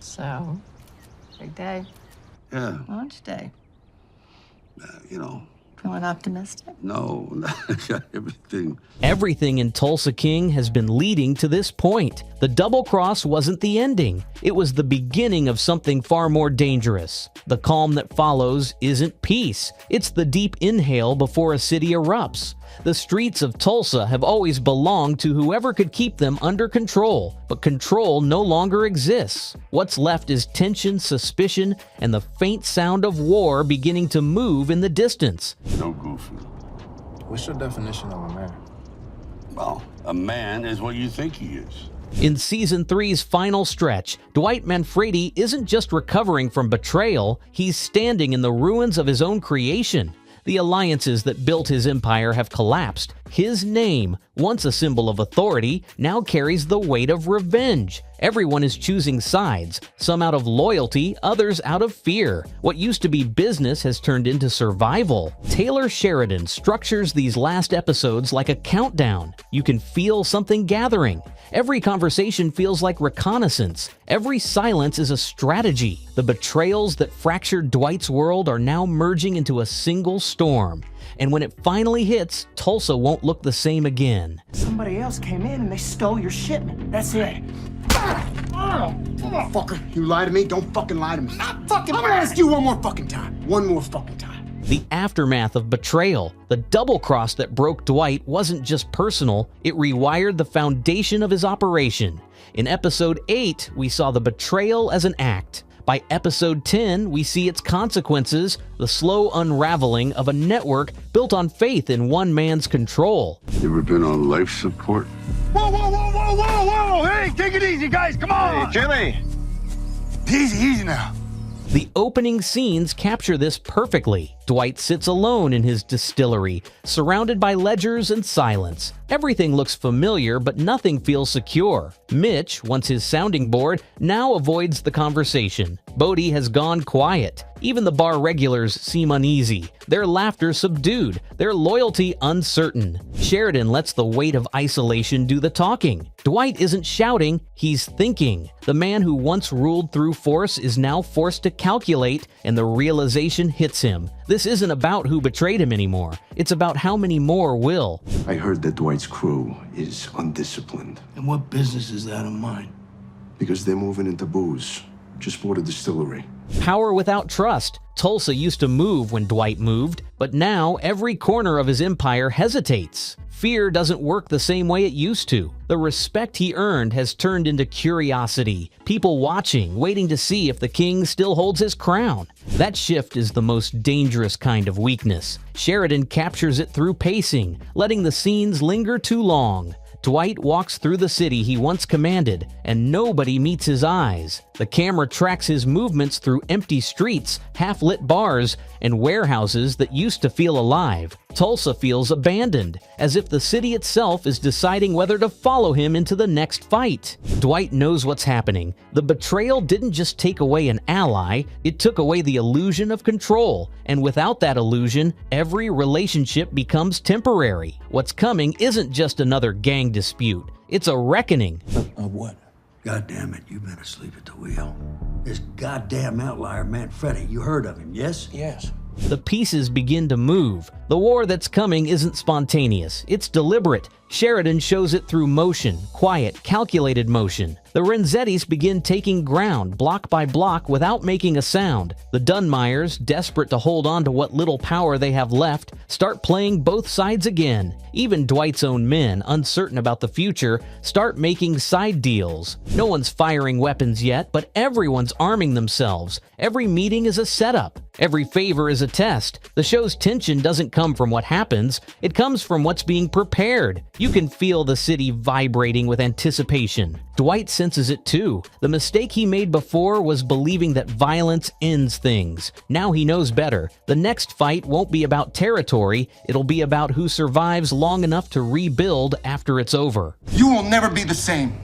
So, big day. Yeah. Launch day. You know. Feeling optimistic? No, everything. Everything in Tulsa King has been leading to this point. The double cross wasn't the ending. It was the beginning of something far more dangerous. The calm that follows isn't peace. It's the deep inhale before a city erupts. The streets of Tulsa have always belonged to whoever could keep them under control, but control no longer exists. What's left is tension, suspicion, and the faint sound of war beginning to move in the distance. No goofy. What's your definition of a man? Well, a man is what you think he is. In Season 3's final stretch, Dwight Manfredi isn't just recovering from betrayal, he's standing in the ruins of his own creation. The alliances that built his empire have collapsed. His name, once a symbol of authority, now carries the weight of revenge. Everyone is choosing sides, some out of loyalty, others out of fear. What used to be business has turned into survival. Taylor Sheridan structures these last episodes like a countdown. You can feel something gathering. Every conversation feels like reconnaissance. Every silence is a strategy. The betrayals that fractured Dwight's world are now merging into a single storm. And when it finally hits, Tulsa won't look the same again. Somebody else came in and they stole your shipment. That's it. Fucker, you lie to me? Don't fucking lie to me. Not fucking. I'm gonna ask you one more fucking time. One more fucking time. The aftermath of betrayal, the double cross that broke Dwight, wasn't just personal, it rewired the foundation of his operation. In Episode 8, we saw the betrayal as an act. By Episode 10, we see its consequences, the slow unraveling of a network built on faith in one man's control. You ever been on life support? Whoa, whoa, whoa, whoa, whoa, whoa! Hey, take it easy, guys, come on! Hey, Jimmy! Easy now. The opening scenes capture this perfectly. Dwight sits alone in his distillery, surrounded by ledgers and silence. Everything looks familiar, but nothing feels secure. Mitch, once his sounding board, now avoids the conversation. Bodie has gone quiet. Even the bar regulars seem uneasy. Their laughter subdued, their loyalty uncertain. Sheridan lets the weight of isolation do the talking. Dwight isn't shouting, he's thinking. The man who once ruled through force is now forced to calculate, and the realization hits him. This isn't about who betrayed him anymore. It's about how many more will. I heard that Dwight's crew is undisciplined. And what business is that of mine? Because they're moving into booze. Just bought a distillery. Power without trust. Tulsa used to move when Dwight moved, but now every corner of his empire hesitates. Fear doesn't work the same way it used to. The respect he earned has turned into curiosity, people watching, waiting to see if the king still holds his crown. That shift is the most dangerous kind of weakness. Sheridan captures it through pacing, letting the scenes linger too long. Dwight walks through the city he once commanded, and nobody meets his eyes. The camera tracks his movements through empty streets, half-lit bars, and warehouses that used to feel alive. Tulsa feels abandoned, as if the city itself is deciding whether to follow him into the next fight. Dwight knows what's happening. The betrayal didn't just take away an ally, it took away the illusion of control. And without that illusion, every relationship becomes temporary. What's coming isn't just another gang dispute. It's a reckoning. Of what? God damn it, you've been asleep at the wheel. This goddamn outlier Manfredi, you heard of him, yes? Yes. The pieces begin to move. The war that's coming isn't spontaneous, it's deliberate. Sheridan shows it through motion, quiet, calculated motion. The Renettis begin taking ground, block by block, without making a sound. The Dunmyers, desperate to hold on to what little power they have left, start playing both sides again. Even Dwight's own men, uncertain about the future, start making side deals. No one's firing weapons yet, but everyone's arming themselves. Every meeting is a setup. Every favor is a test. The show's tension doesn't come from what happens, it comes from what's being prepared. You can feel the city vibrating with anticipation. Dwight senses it too. The mistake he made before was believing that violence ends things. Now he knows better. The next fight won't be about territory, it'll be about who survives long enough to rebuild after it's over. You will never be the same.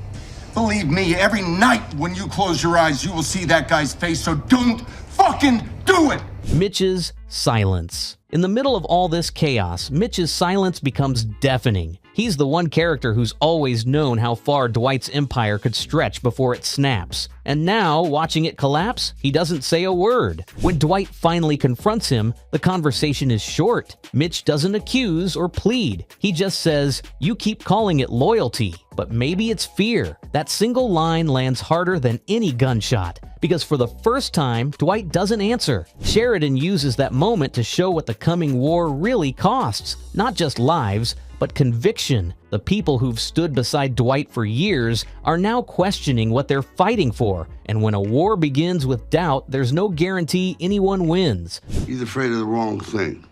Believe me, every night when you close your eyes, you will see that guy's face, so don't fucking do it! Mitch's silence. In the middle of all this chaos, Mitch's silence becomes deafening. He's the one character who's always known how far Dwight's empire could stretch before it snaps. And now, watching it collapse, he doesn't say a word. When Dwight finally confronts him, the conversation is short. Mitch doesn't accuse or plead. He just says, "You keep calling it loyalty, but maybe it's fear." That single line lands harder than any gunshot, because for the first time, Dwight doesn't answer. Sheridan uses that moment to show what the coming war really costs. Not just lives, but conviction. The people who've stood beside Dwight for years are now questioning what they're fighting for. And when a war begins with doubt, there's no guarantee anyone wins. He's afraid of the wrong thing.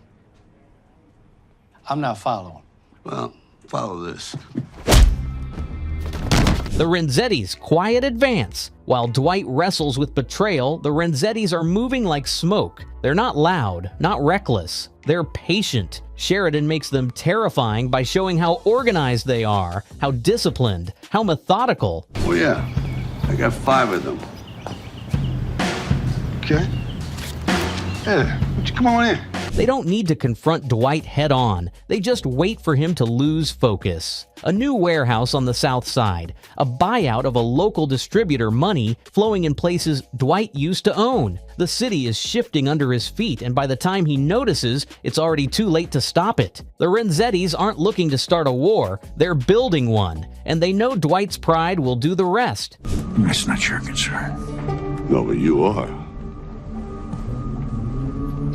I'm not following. Well, follow this. The Renzettis' quiet advance. While Dwight wrestles with betrayal, the Renzettis are moving like smoke. They're not loud, not reckless. They're patient. Sheridan makes them terrifying by showing how organized they are, how disciplined, how methodical. Oh, yeah. I got 5 of them. Okay. Yeah, why don't you come on in? They don't need to confront Dwight head-on. They just wait for him to lose focus. A new warehouse on the south side, a buyout of a local distributor, money flowing in places Dwight used to own. The city is shifting under his feet, and by the time he notices, it's already too late to stop it. The Renzettis aren't looking to start a war, they're building one, and they know Dwight's pride will do the rest. That's not your concern. No, but you are.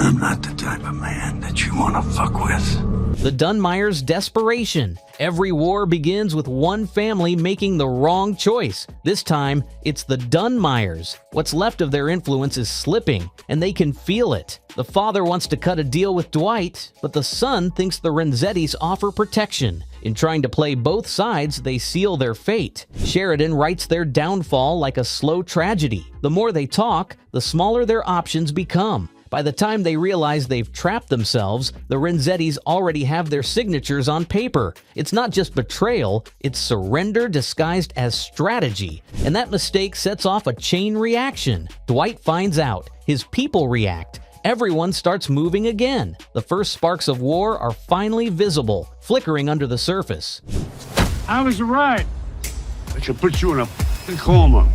I'm not the type of man that you want to fuck with. The Dunmyers' desperation. Every war begins with one family making the wrong choice. This time, it's the Dunmyers. What's left of their influence is slipping, and they can feel it. The father wants to cut a deal with Dwight, but the son thinks the Renzettis offer protection. In trying to play both sides, they seal their fate. Sheridan writes their downfall like a slow tragedy. The more they talk, the smaller their options become. By the time they realize they've trapped themselves, the Renzettis already have their signatures on paper. It's not just betrayal, it's surrender disguised as strategy. And that mistake sets off a chain reaction. Dwight finds out. His people react. Everyone starts moving again. The first sparks of war are finally visible, flickering under the surface. I was right. I should put you in a coma.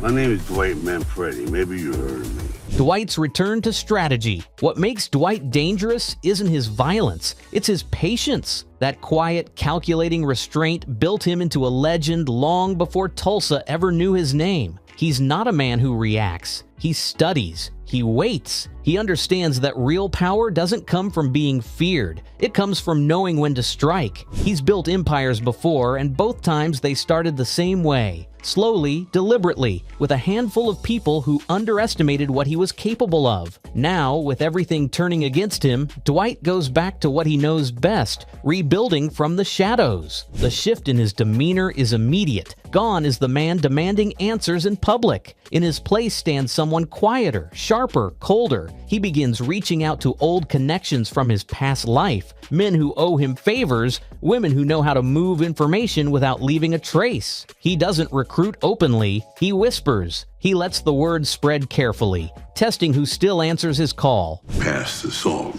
My name is Dwight Manfredi. Maybe you heard of me. Dwight's return to strategy. What makes Dwight dangerous isn't his violence, it's his patience. That quiet, calculating restraint built him into a legend long before Tulsa ever knew his name. He's not a man who reacts. He studies. He waits. He understands that real power doesn't come from being feared. It comes from knowing when to strike. He's built empires before, and both times they started the same way. Slowly, deliberately, with a handful of people who underestimated what he was capable of. Now, with everything turning against him, Dwight goes back to what he knows best, rebuilding from the shadows. The shift in his demeanor is immediate. Gone is the man demanding answers in public. In his place stands someone quieter, sharper, colder. He begins reaching out to old connections from his past life, men who owe him favors, women who know how to move information without leaving a trace. He doesn't recruit openly, he whispers. He lets the word spread carefully, testing who still answers his call. Pass the salt.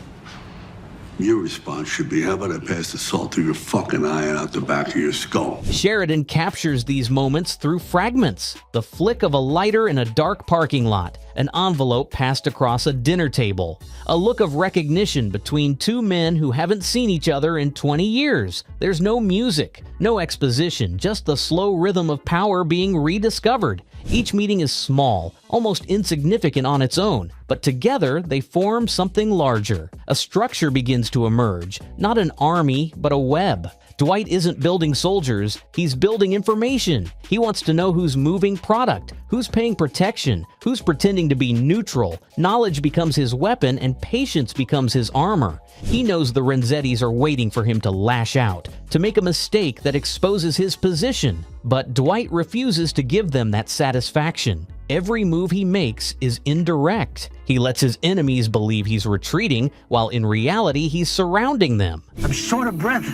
Your response should be, how about I pass the salt through your fucking eye and out the back of your skull? Sheridan captures these moments through fragments. The flick of a lighter in a dark parking lot, an envelope passed across a dinner table, a look of recognition between two men who haven't seen each other in 20 years. There's no music, no exposition, just the slow rhythm of power being rediscovered. Each meeting is small, almost insignificant on its own, but together they form something larger. A structure begins to emerge, not an army, but a web. Dwight isn't building soldiers, he's building information. He wants to know who's moving product, who's paying protection, who's pretending to be neutral. Knowledge becomes his weapon and patience becomes his armor. He knows the Renzettis are waiting for him to lash out, to make a mistake that exposes his position. But Dwight refuses to give them that satisfaction. Every move he makes is indirect. He lets his enemies believe he's retreating, while in reality he's surrounding them. I'm short of breath.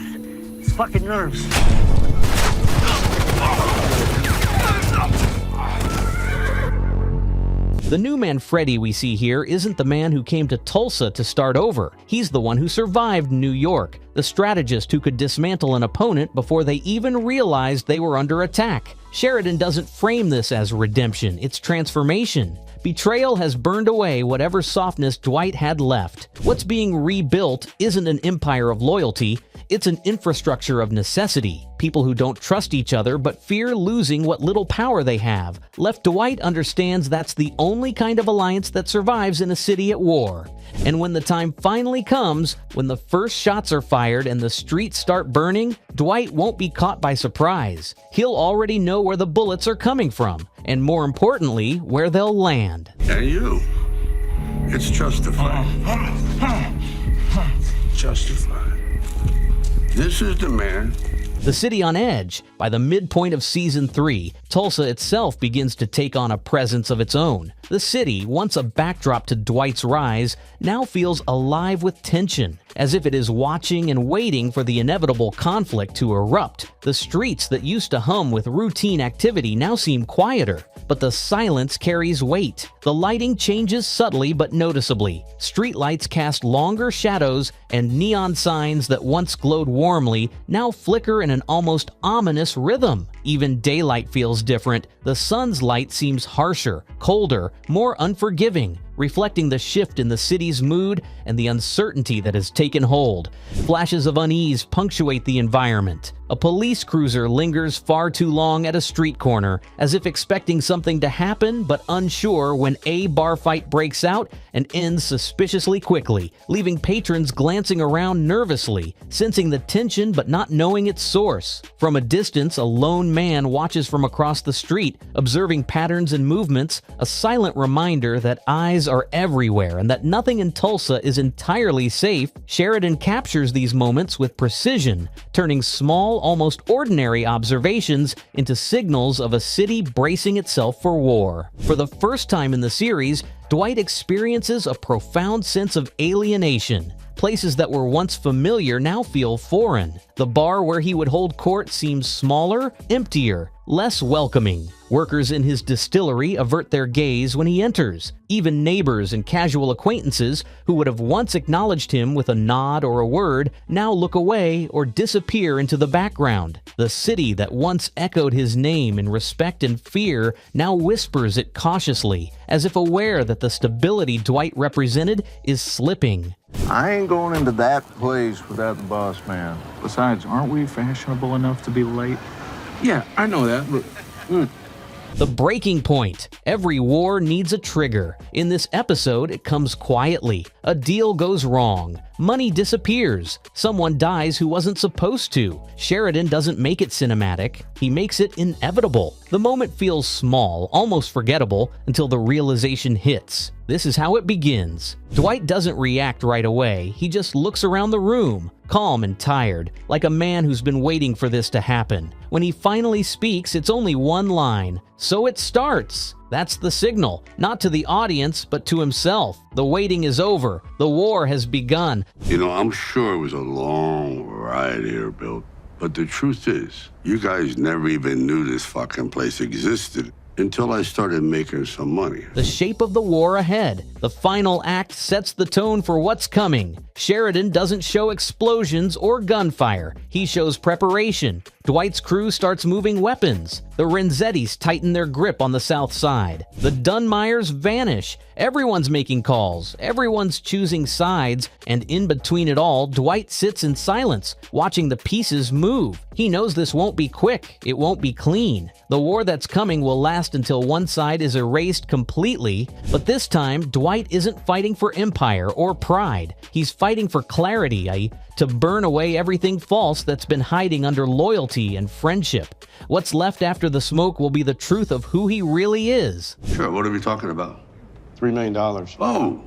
It's fucking nerves. The new Manfredi we see here isn't the man who came to Tulsa to start over. He's the one who survived New York, the strategist who could dismantle an opponent before they even realized they were under attack. Sheridan doesn't frame this as redemption, it's transformation. Betrayal has burned away whatever softness Dwight had left. What's being rebuilt isn't an empire of loyalty, it's an infrastructure of necessity. People who don't trust each other but fear losing what little power they have. Left Dwight understands that's the only kind of alliance that survives in a city at war. And when the time finally comes, when the first shots are fired and the streets start burning, Dwight won't be caught by surprise. He'll already know where the bullets are coming from, and more importantly, where they'll land. And you. It's justified. Justified. This is the man. The city on edge. By the midpoint of Season 3, Tulsa itself begins to take on a presence of its own. The city, once a backdrop to Dwight's rise, now feels alive with tension, as if it is watching and waiting for the inevitable conflict to erupt. The streets that used to hum with routine activity now seem quieter, but the silence carries weight. The lighting changes subtly but noticeably. Streetlights cast longer shadows, and neon signs that once glowed warmly now flicker in an almost ominous rhythm. Even daylight feels different. The sun's light seems harsher, colder, more unforgiving, reflecting the shift in the city's mood and the uncertainty that has taken hold. Flashes of unease punctuate the environment. A police cruiser lingers far too long at a street corner, as if expecting something to happen but unsure when a bar fight breaks out and ends suspiciously quickly, leaving patrons glancing around nervously, sensing the tension but not knowing its source. From a distance, a lone man watches from across the street, observing patterns and movements, a silent reminder that eyes are everywhere and that nothing in Tulsa is entirely safe. Sheridan captures these moments with precision, turning small, almost ordinary observations into signals of a city bracing itself for war. For the first time in the series, Dwight experiences a profound sense of alienation. Places that were once familiar now feel foreign. The bar where he would hold court seems smaller, emptier, less welcoming. Workers in his distillery avert their gaze when he enters. Even neighbors and casual acquaintances who would have once acknowledged him with a nod or a word now look away or disappear into the background. The city that once echoed his name in respect and fear now whispers it cautiously, as if aware that the stability Dwight represented is slipping. I ain't going into that place without the boss man. Besides, aren't we fashionable enough to be late? Yeah, I know that, but... The breaking point. Every war needs a trigger. In this episode, it comes quietly. A deal goes wrong. Money disappears. Someone dies who wasn't supposed to. Sheridan doesn't make it cinematic. He makes it inevitable. The moment feels small, almost forgettable, until the realization hits. This is how it begins. Dwight doesn't react right away. He just looks around the room, calm and tired, like a man who's been waiting for this to happen. When he finally speaks, it's only one line. So it starts. That's the signal, not to the audience, but to himself. The waiting is over. The war has begun. You know, I'm sure it was a long ride here, Bill. But the truth is, you guys never even knew this fucking place existed until I started making some money. The shape of the war ahead. The final act sets the tone for what's coming. Sheridan doesn't show explosions or gunfire. He shows preparation. Dwight's crew starts moving weapons. The Renettis tighten their grip on the south side. The Dunmyers vanish. Everyone's making calls. Everyone's choosing sides. And in between it all, Dwight sits in silence, watching the pieces move. He knows this won't be quick. It won't be clean. The war that's coming will last until one side is erased completely. But this time, Dwight isn't fighting for empire or pride. He's fighting for clarity, to burn away everything false that's been hiding under loyalty and friendship. What's left after the smoke will be the truth of who he really is. Sure, what are we talking about? $3 million. Oh,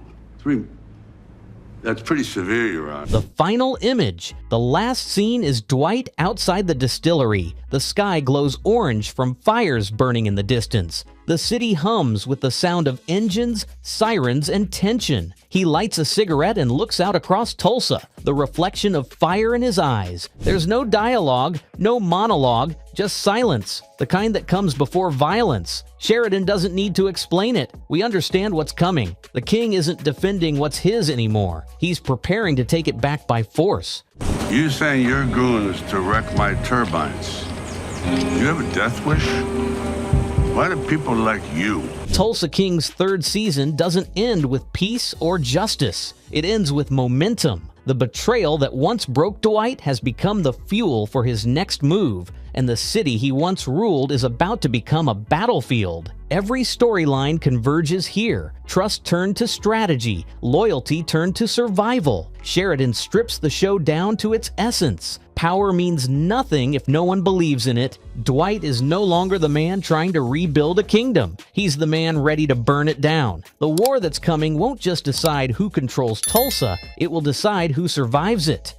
that's pretty severe, Your Honor. The final image. The last scene is Dwight outside the distillery. The sky glows orange from fires burning in the distance. The city hums with the sound of engines, sirens, and tension. He lights a cigarette and looks out across Tulsa, the reflection of fire in his eyes. There's no dialogue, no monologue, just silence, the kind that comes before violence. Sheridan doesn't need to explain it. We understand what's coming. The king isn't defending what's his anymore. He's preparing to take it back by force. You saying your goons to wreck my turbines. You have a death wish? Why do people like you? Tulsa King's third season doesn't end with peace or justice. It ends with momentum. The betrayal that once broke Dwight has become the fuel for his next move, and the city he once ruled is about to become a battlefield. Every storyline converges here. Trust turned to strategy, loyalty turned to survival. Sheridan strips the show down to its essence. Power means nothing if no one believes in it. Dwight is no longer the man trying to rebuild a kingdom. He's the man ready to burn it down. The war that's coming won't just decide who controls Tulsa, it will decide who survives it.